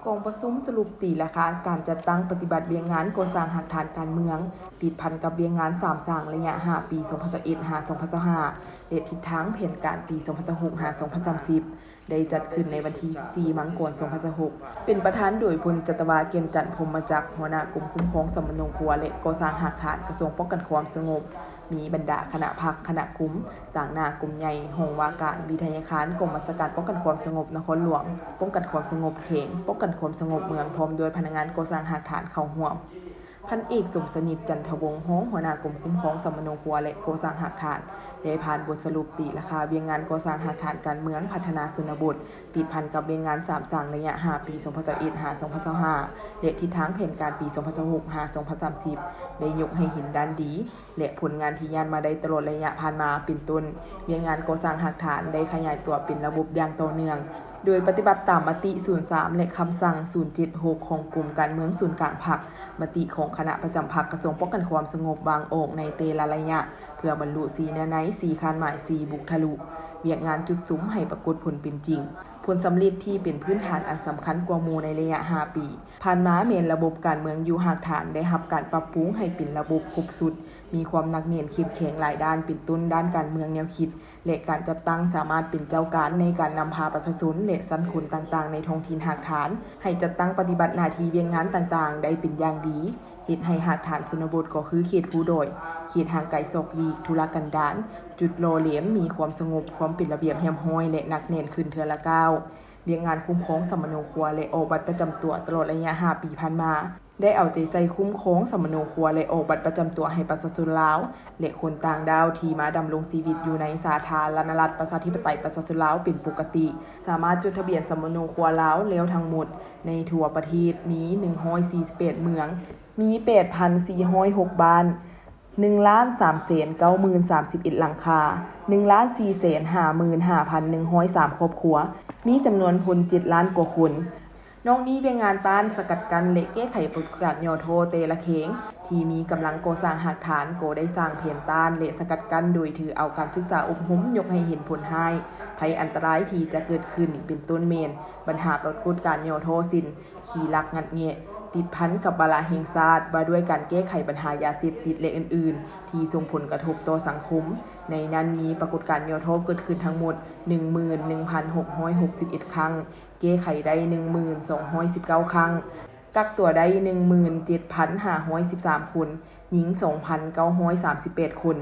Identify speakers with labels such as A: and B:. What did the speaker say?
A: กองประชุมสรุปตีราคาการจัดตั้งปฏิบัติเวียงงานก่อสร้างหักฐานการเมืองติดพันกับเวียงงาน3สร้างระยะ5ปี2021-2025และทิศทางแผนการปี2026-2030ได้จัดขึ้นในวันที่14มังกร2026เป็นประธานโดยพลจัตวาเกมจันทร์พรหมจักรหัวหน้ากลุ่มคุ้มครองสมณงครัวและก่อสร้างหักฐานกระทรวงป้องกันความสงบมีบรรดาคณะพักคณะคุ้มต่างหน้ากลุ่มใหญ่ห้องว่าการวิทยาคารกรมราชการป้องกันความสงบนครหลวงป้องกันความสงบเขตป้องกันความสงบเมืองพร้อมด้วยพนักงานก่อสร้างหักฐานเข้าร่วมพันเอกสมสนิทจันทวงศ์ฮ้องหัวหน้ากลุ่มคุ้มครองสมณงครัวและก่อสร้างหักฐานได้ผ่านบทสรุปตีราคาเวียงงานก่อสร้างหักฐานการเมืองพัฒนาชนบทติดพันกับเวียงงาน3สร้างระยะ5ปี2021-2025และทิศทางแผนการปี2026-2030ได้ยกให้เห็นด้านดีและผลงานที่ย่านมาได้ตลอดระยะผ่านมาเป็นต้นเวียงงานก่อสร้างหักฐานได้ขยายตัวเป็นระบบอย่างต่อเนื่องโดยปฏิบัติตามมติ 03 และคำสั่ง 076 ของกลุ่มการเมืองศูนย์กลางพรรคมติของคณะประจำพรรคกระทรวงป้องกันความสงบบางออกในเตละระยะเพื่อบรรลุ4แนวใน4คานหมาย4บุกทะลุเวียกงานจุดซุ้มให้ปรากฏผลเป็นจริงผลสำเร็จที่เป็นพื้นฐานอันสำคัญกว่าหมู่ในระยะ5ปีผ่านมาแม้นระบบการเมืองอยู่หักฐานได้รับการปรับปรุงให้เป็นระบบครบสุดมีความหนักแน่นเข้มแข็งหลายด้านเป็นต้นด้านการเมืองแนวคิดและการจัดตั้งสามารถเป็นเจ้าการในการนำพาประชาชนและสังคมต่างๆในท้องถิ่นหักฐานให้จัดตั้งปฏิบัติหน้าที่เวียงงานต่างๆได้เป็นอย่างดีเฮ็ดให้หักฐานชนบทก็คือเขตผู้โดยเขตห่างไกลศอกลีกธุรกันดารจุดโลเหลมมีความสงบความเป็นระเบียบแฮมห้อยและหนักแน่นขึ้นเทื่อละก้าวเวียงงานคุ้มครองสมณครัวและออกบัตรประจำตัวตลอดระยะ5ปีผ่านมาได้เอาใจใส่คุ้มครองสมณครัวและออกบัตรประจำตัวให้ประชาชนลาวและคนต่างดาวที่มาดำรงชีวิตอยู่ในสาธารณรัฐประชาธิปไตยประชาชนลาวเป็นปกติสามารถจดทะเบียนสมณครัวลาวแล้วทั้งหมดในทั่วประเทศมี148เมืองมี 8,406 บ้าน1,390,031 หลังคา 1,455,103 ครอบครัวมีจำนวนคน7ล้านกว่าคนนอกนี้เวียงงานต้านสกัดกั้นและแก้ไขปรากฏการณ์ย่อโทเตละเขงที่มีกำลังก่อสร้างหักฐานได้สร้างแผนต้านและสกัดกั้นโดยถือเอาการศึกษาอบรมยกให้เห็นผลให้ภัยอันตรายที่จะเกิดขึ้นเป็นต้นเมนปัญหาปรากฏการณ์ย่อโทสิ้นขี่ลักงัดแงะติดพันกับบาลาแห่งชาติว่าด้วยการแก้ไขปัญหายาเสพติดและอื่นๆที่ส่งผลกระทบต่อสังคมในนั้นมีปรากฏการณ์ย่อโทเกิดขึ้นทั้งหมด 11,661 ครั้งแก้ไขได้ 1219 ครั้งกักตัวได้ 17,513 คนหญิง 2,938 คน